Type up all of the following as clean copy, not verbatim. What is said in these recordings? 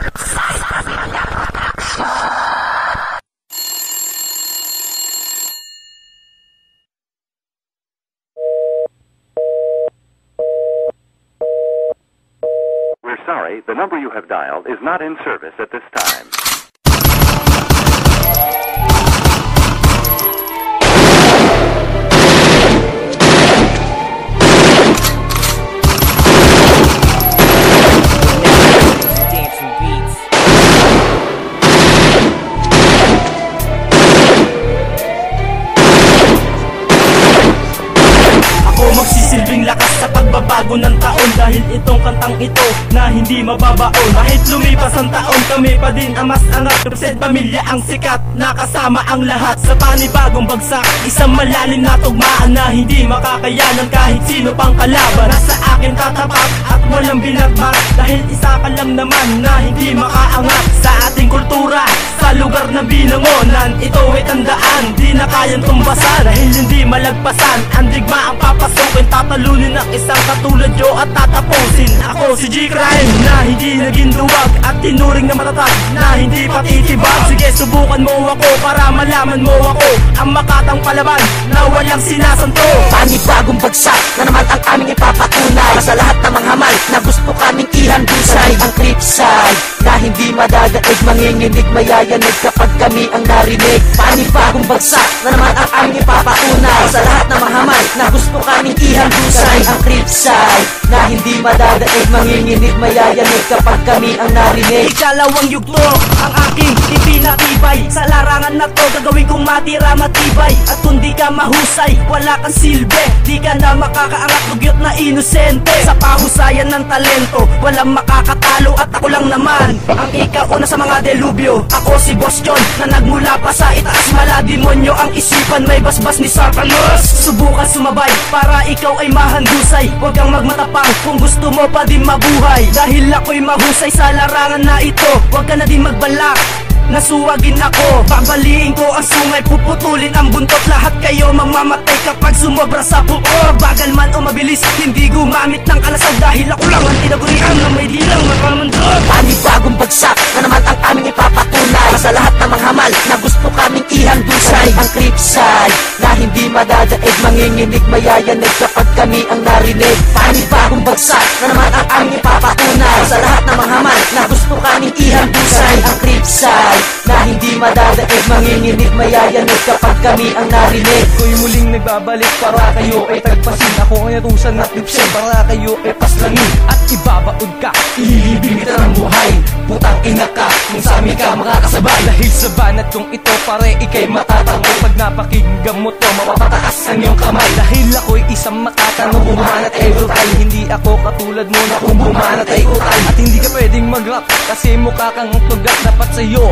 We're sorry, the number you have dialed is not in service at this time. Magsisilbing lakas sa pagbabago ng taon, dahil itong kantang ito na hindi mababaon. Kahit lumipas ang taon, kami pa din ang mas angat. Represent pamilya ang sikat, nakasama ang lahat sa panibagong bagsak. Isang malalim na tugmaan na hindi makakayanan kahit sino pang kalaban. Nasa akin tatapat at walang binagbat, dahil isa ka lang naman na hindi makaangat sa ating kultura. Sa lugar na binangonan, ito ay tandaan, di na kayang tumbasan, dahil hindi malagpasan ang digma ang papasukin. Tatalunin ang isang katulad yo at tatapusin. Ako si G-Crime na hindi naging duwag at tinuring na matatag na hindi patitibag. Sige, subukan mo ako para malaman mo ako ang makatang palaban na walang sinasanto. Panibagong bagsak na naman ang aming ipapatunay sa lahat ng mga hamal na gusto kaming ihandusay. Ang clipside na hindi madadaig, manginginig, mayayanig kapag kami ang narinig. Panibagong bagsak na naman ang aming ipapatunay sa lahat ng mga hamal na gusto kaming ihandusay. Ang clipside na hindi madadaig, manginginig, mayayanig kapag kami ang narinig. Ikalawang yugto ang aking ipinatibay, sa larangan na to gagawin kong matira matibay. At kung di ka mahusay, wala kang silbi, di ka na makakaangat, dugyot na inosente. Sa pahusayan ng talento, walang makakatalo at ako lang naman ang ikauna sa mga delubyo. Ako si Boss John na nagmula pa sa itaas, mala demonyo ang isipan, may basbas ni Satanas. Subukan sumabay para ikaw ay mahandusay, huwag kang magmatapang kung gusto mo pa din mabuhay. Dahil ako'y mahusay sa larangan na ito, huwag ka na din magbalak nasuwagin ako. Babaliin ko ang sungay, puputulin ang buntot, lahat kayo mamamatay kapag sumobra sa puot. Bagal man o mabilis, hindi gumamit ng kalasag, dahil ako lang ang tinagurian na may dilang makamandot. Panibagong bagsak na naman ang aming ipapatunay sa lahat ng mga hamal na gusto kaming ihandusay. Ang clipside na hindi madadaig, manginginig, mayayanig kapag kami ang narinig. Panibagong bagsak na naman ang aming ipapatunay sa lahat ng mga hamal na gusto kaming ihandusay. Ang clipside na hindi madadaig, manginginig, mayayanig kapag kami ang narinig. Ako'y muling nagbabalik para kayo ay tagpasin. Ako ang natusan at lipsin para kayo ay paslangin. At ibabaod ka, ililibing kita ng buhay. Putang ina ka, kung sa amin ka makakasabay. Dahil sa banat kong ito, pare ikay matatango. Pag napakinggan mo to, mapapatakas ang iyong kamay. Dahil ako'y isang matatanong, kung bumanat ay utay. Hindi ako katulad mo na kung bumanat ay utay. At hindi ka pwedeng mag-rap kasi mukha kang tugat. Dapat sa'yo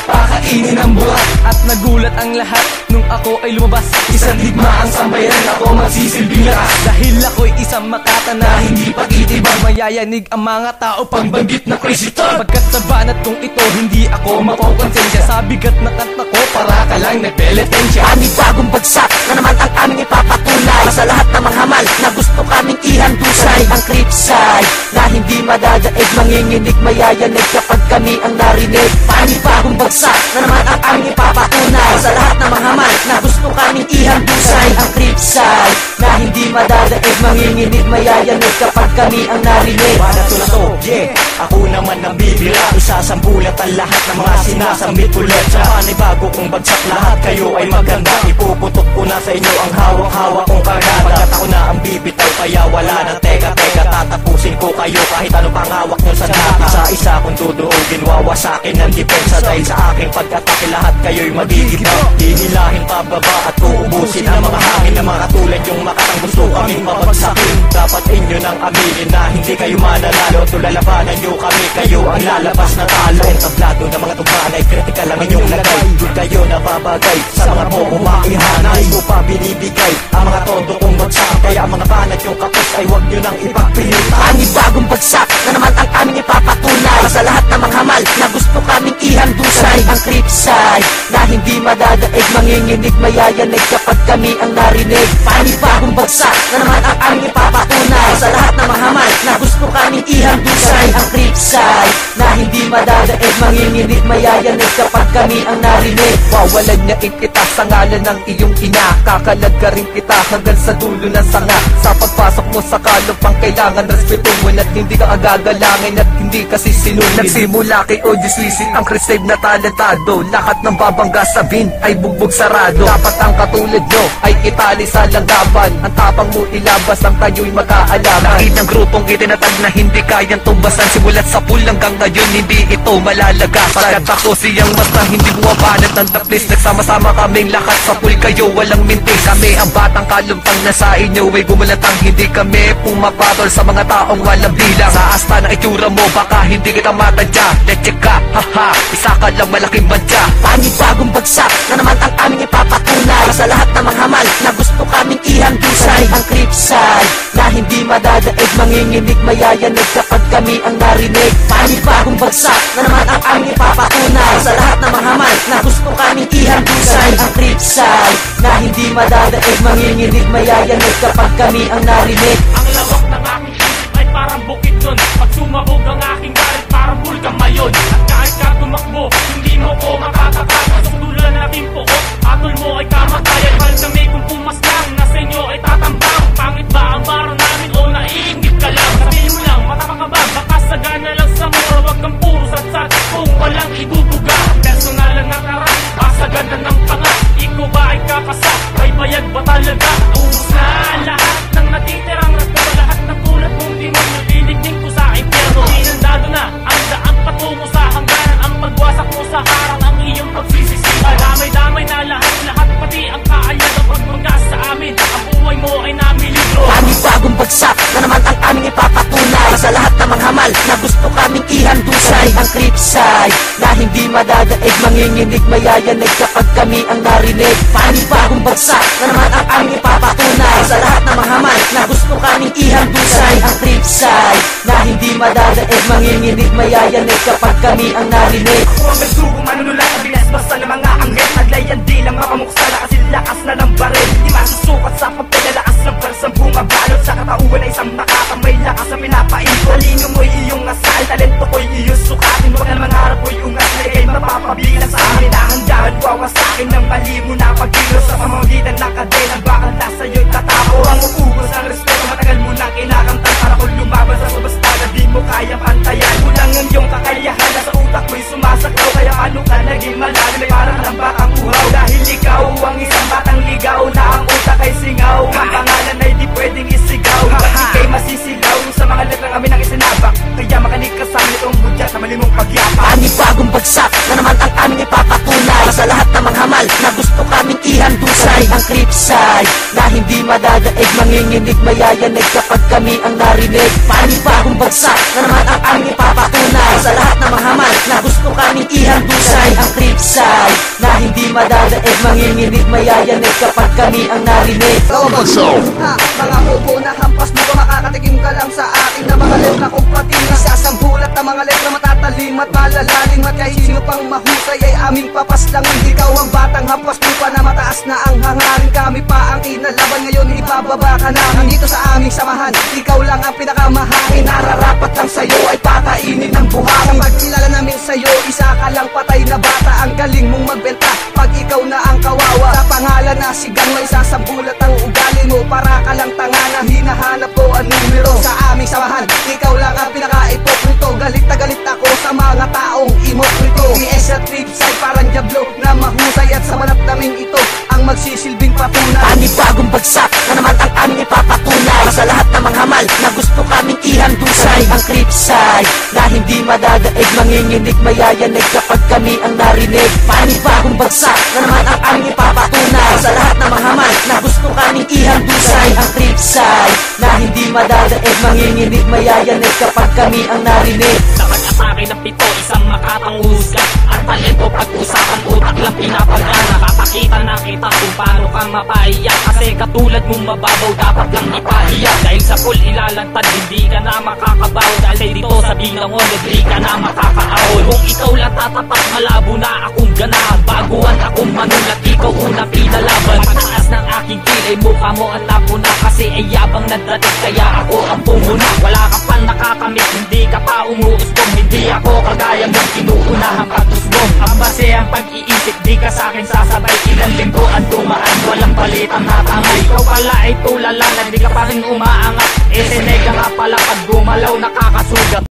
pakainin ang buhat. At nagulat ang lahat nung ako ay lumabas. Isang digma ang sambayan, ako magsisilbing lakas. Dahil ako'y isang makata na hindi pagtitibag, mayayanig ang mga tao pangbanggit na crazy talk. Pagkat sa banat kong ito, hindi ako mapapakonsensya sa bigat na kanta ko, para ka lang nagpeletensya. Panibagong bagsak na naman ang aming ipapatunay sa lahat ng mga hamal na gusto kaming ihandusay. Ang clipside na hindi madadaig, manginginig, mayayanig kapag kami ang narinig. Panibagong bagsak na naman ang aming ipapatunay sa lahat ng mga hamal na gusto kaming ihandusay. Ang clipside na hindi madadaig, manginginig, mayayanig kapag kami ang narinig. Para to na to, yeah, ako naman ang bibira. Isasambulat ang lahat ng mga sinasambit ulit. Sa panibago kong bagsak, lahat kayo ay maganda. Ipuputok ko na sa inyo ang hawak-hawak kong kargada. Pagkat ako na ang bibitaw, kaya wala na teka. Tatapusin ko kayo kahit ano pang hawak nyo sa data. Isa-isa kong duduogin, wawasakin ng depensa. Dahil sa aking pag-atake, lahat kayo'y magigibaw. Hinilahin pababa at uubusin ang mga hangin na mga tulad yung makatang gusto kaming mabagsakin. Dapat inyo nang aminin na hindi kayo mananalo. Tulalabanan nyo kami, kayo ang lalabas na talo. Ang tablado ng mga tumaan ay kritikal ang inyong lagay. Doon kayo nababagay sa mga bobo makihanay. Ko pa binibigay ang mga todo kong bagsak. Kaya ang mga banat yung kapos ay huwag nyo nang ipagpilitan. Panibagong bagsak na naman ang aming ipapatunay sa lahat ng mga hamal na gusto kaming ihandusay. Ang clipside na hindi madadaig, manginginig, mayayanig kapag kami ang narinig. Panibagong bagsak na naman ang aming ipapatunay sa lahat ng mga hamal na gusto kaming ihandusay. Ang clipside na hindi madadaig, manginginig, mayayanig kapag kami ang narinig. Wawalan niya kita sa ngalan ng iyong ina. Kakalag ka rin kita hanggang sa dulo ng sanga. Sa pagpasok mo sa kalupang kailangan respeto mo, at hindi ka agagalangin at hindi ka sisinunod. Nagsimula kay Odyus Wisin ang Cristave na talentado. Lahat ng babangga sabihin ay bugbog sarado. Dapat ang katulad nyo ay itali sa langgaban. Ang tapang mo ilabas ang kayo'y magkaalaman. Laking ng grupong itinatag na hindi kayang tumbasan. Simulat sa pool hanggang ngayon hindi ito malalagasan. Pagkat ako siyang mata hindi bumabanat ng taplis. Nagsama-sama kaming lahat sa pool, kayo walang mintis. Kami ang batang kalumpang na sa inyo ay gumulatang. Hindi kami pumapatol sa mga taong walang bilang. Sa asta ng itsura mo baka hindi kita matadya. Let's ka, haha, isa ka lang malaking badya. Panibagong bagsak na naman ang aming ipapatunay sa lahat ng mga hamal na gusto kaming ihandusay. Ang Cripside na hindi madadaig, manginginig, mayayanig kapag kami ang narinig. Panibagong bagsak na naman ang aming ipapatunay sa lahat ng mga hamal na gusto kaming ihandusay. Ang Cripside na hindi madadaig, manginginig, mayayanig kapag kami ang narinig. Ang lawak ng aking isip ay parang bukid nun. Pag sumabog ang aking galit parang bulkan mayon. At kahit ka tumakbo, hindi mo ko makakakata. Sudulan na aking puot, atol mo ay kamatayan. Mahal kami kung pumas lang, na sa inyo ay tatambang. Pangit ba ang bara namin o naiingit ka lang? Sabihin mo lang, matapang ka ba? Baka sagana lang sa mura, wag kang puro satsat kung walang ibubuga. Personal lang na karat, asagana ng pangat. Ikaw ba ay kakasa? May bayag ba talaga? Ubus na lahat ng natitirang respeto. Lahat ng tulad mong demonyo, dinig ko sa impyerno. Inandado na ang daan patungo sa hangganan. Ang pagwasak mo sa harang, ang iyong pagsisisihan. Damay-damay na lahat, pati ang kaayad ang pagmanggas sa amin. Ang buhay mo ay namilibro. Panibagong bagsak na naman ang aming ipapatunay sa lahat ng mga hamal na gusto kaming ihandusay. Ang Cripside na hindi madadaig, manginginig, mayayanig kapag kami ang narinig. Panibagong bagsak na naman ang aming ipapatunay sa lahat ng mga hamal na gusto kaming ihandusay. Ang Cripside na hindi madadaig, manginginig, mayayanig kapag kami ang narinig. Ako ang nagdugo, manunulat ang bilas basta ng mga anghel. Naglayan di lang mapamuksa, kasi lakas na ng baril. Di masusukat sa pagpilalakas ng persang bumabalot. Sa katauhan ay isang nakakamay lakas ang pinapain. Talino mo'y iyong asal, talento ko'y iyong sukatin. Huwag na mangarap ko'y ungas, na ikay mapapabilang sa amin. Dahan-dahan wawasakin ng mali mo na pagkilos. Sa pamamagitan ng kadenang bakal na sa'yo'y tatapo. Ang uubos ng respeto, matagal mo nang kinakantan. Para kung lumaban sa subasta na di mo kayang pantayan. Kulang ang iyong kakayahan, na sa utak mo'y sumasakaw. Kaya paano ka naging malalim, ay parang ng batang uhaw. Dahil ikaw ang isang batang ligaw, na ang utak ay singaw. Ang pangalan ay di pwedeng isigaw. Pag ikay masisilaw sa mga letrang kami nang isinabak. Kaya makinig ka sa amin itong budyat na mali mong pagyapak. Panibagong bagsak na naman ang aming ipapatunay sa lahat ng mga hamal na gusto kaming ihandusay. Ang Cripside na hindi madadaig, manginginig, mayayanig kapag kami ang narinig. Panibagong bagsak na naman ang aming ipapatunay sa lahat ng mga hamal na gusto kaming ihandusay. Ang Cripside na hindi madadaig, manginginig, mayayanig kapag kami ang narinig. Mga upo na hampas mo ba, makakatikim ka lang sa akin na mga letra kong pati nasasambulat na mga letra matatalim at malalalim. At kahit sino pang mahusay ay aming papaslangin. Ikaw ang batang hampas mo pa na mataas na ang hangarin. Kami pa ang inalaban, ngayon ibababa ka namin dito sa aming samahan. Ikaw lang ang pinakamahain, nararapat lang sa'yo ay pakainin ng buhangin. Kapag kilala namin sa'yo, isa ka lang patay na bata. Ang galing mong magbenta pag ikaw na ang kawawa. Sa pangalan na sigang may sasambulat ang ugali mo. Para ka lang tanga na hinahanap ko ang numero sa aming samahan. Ikaw lang ang pinaka-ipokrito. Galit na galit ako sa mga taong imokrito. DS at Cripside parang diablo na mahusay. At sa manap naming ito ang magsisilbing patunay. Panibagong bagsak na naman ang aming ipapatunay sa lahat ng mga hamal na gusto kaming ihandusay. Ang Cripside na hindi madadaig, manginginig, mayayanig kapag kami ang narinig. Panibagong bagsak na naman ang aming ipapatunay sa lahat ng mga hamal na gusto kaming ihandusay. Ang Cripside na hindi madadaig, manginginig, mayayanig kapag kami ang narinig. Sa pag-atake ng pito, isang makatang husga. Ang talento pag-usapan, utak lang pinapagana. Papakita na kita kung paano ka mapaiyak. Kasi katulad mong mababaw, dapat lang ipaiyak. Dahil sa pool ilalantad, hindi ka na makakabaw. Dahil dito sa binangon, hindi ka na makakaahon. Kung ikaw lang tatapat, malabo na akong ganahan. Baguhan akong manulat, ikaw una pinalaban. Pagtaas ng aking kilay, mukha mo ang lapo na. Kasi ay yabang nagdating, kaya ako ang pumuna. Wala ka pa nakakamit, hindi ka pa umuustong. Hindi ako kagaya sayang yung inuunahang patusbo. Ang base ang pag-iisip, di ka sa'kin sasabay. Ilang linggo ang dumaan, walang balitang hatangay. Ikaw pala ay tulala na di ka pa rin umaangat. Sinega nga pala pag gumalaw nakakasugat.